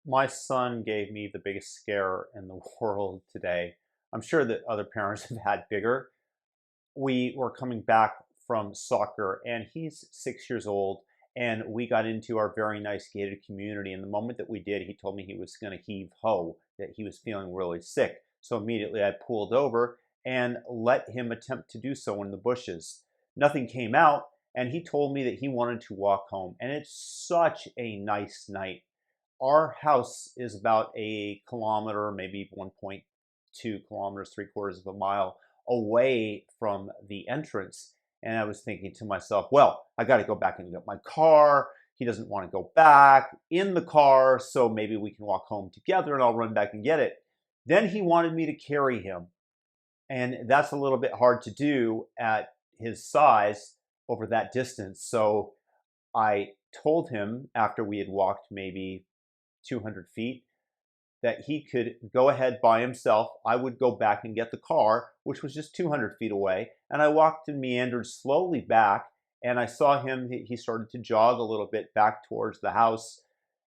My son gave me the biggest scare in the world today. I'm sure that other parents have had bigger. We were coming back from soccer, and he's 6 years old, and we got into our very nice gated community. And the moment that we did, he told me he was going to heave ho, that he was feeling really sick. So immediately I pulled over and let him attempt to do so in the bushes. Nothing came out, and he told me that he wanted to walk home. And it's such a nice night. Our house is about a kilometer, maybe 1.2 kilometers, 3/4 of a mile away from the entrance. And I was thinking to myself, well, I got to go back and get my car. He doesn't want to go back in the car, so maybe we can walk home together and I'll run back and get it. Then he wanted me to carry him. And that's a little bit hard to do at his size over that distance. So I told him after we had walked maybe 200 feet that he could go ahead by himself. I would go back and get the car, which was just 200 feet away. And I walked and meandered slowly back. And I saw him, he started to jog a little bit back towards the house.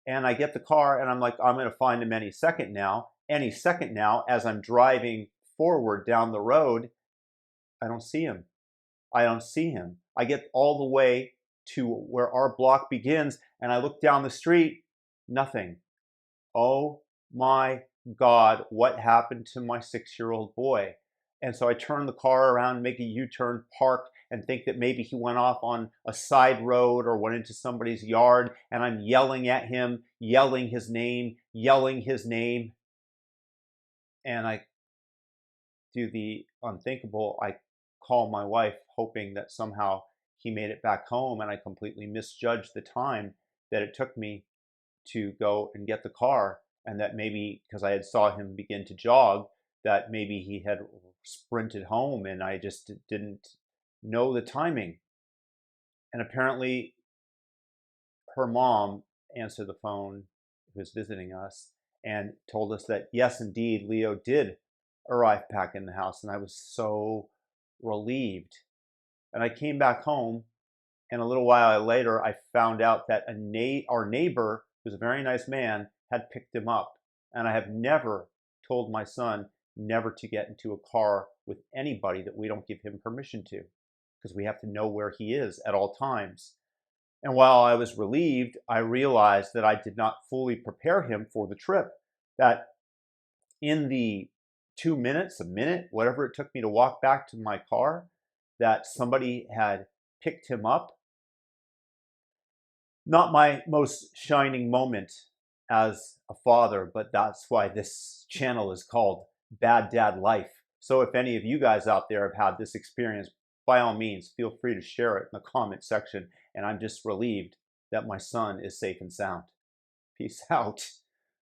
And I get the car and I'm like, I'm going to find him any second now. Any second now, as I'm driving forward down the road, I don't see him. I don't see him. I get all the way to where our block begins and I look down the street, nothing. Oh my God, what happened to my 6-year-old boy? And so I turn the car around, make a U-turn, park, and think that maybe he went off on a side road or went into somebody's yard. And I'm yelling at him, yelling his name, yelling his name. And I do the unthinkable. I call my wife, hoping that somehow he made it back home. And I completely misjudged the time that it took me to go and get the car, and that maybe because I had saw him begin to jog, that maybe he had sprinted home and I just didn't know the timing. And apparently her mom answered the phone, who was visiting us, and told us that yes, indeed, Leo did arrive back in the house. And I was so relieved. And I came back home, and a little while later, I found out that our neighbor, who's a very nice man, had picked him up. And I have never told my son never to get into a car with anybody that we don't give him permission to, because we have to know where he is at all times. And while I was relieved, I realized that I did not fully prepare him for the trip. That in the 2 minutes, a minute, whatever it took me to walk back to my car, that somebody had picked him up. Not my most shining moment as a father, but that's why this channel is called Bad Dad Life. So if any of you guys out there have had this experience, by all means, feel free to share it in the comment section. And I'm just relieved that my son is safe and sound. Peace out.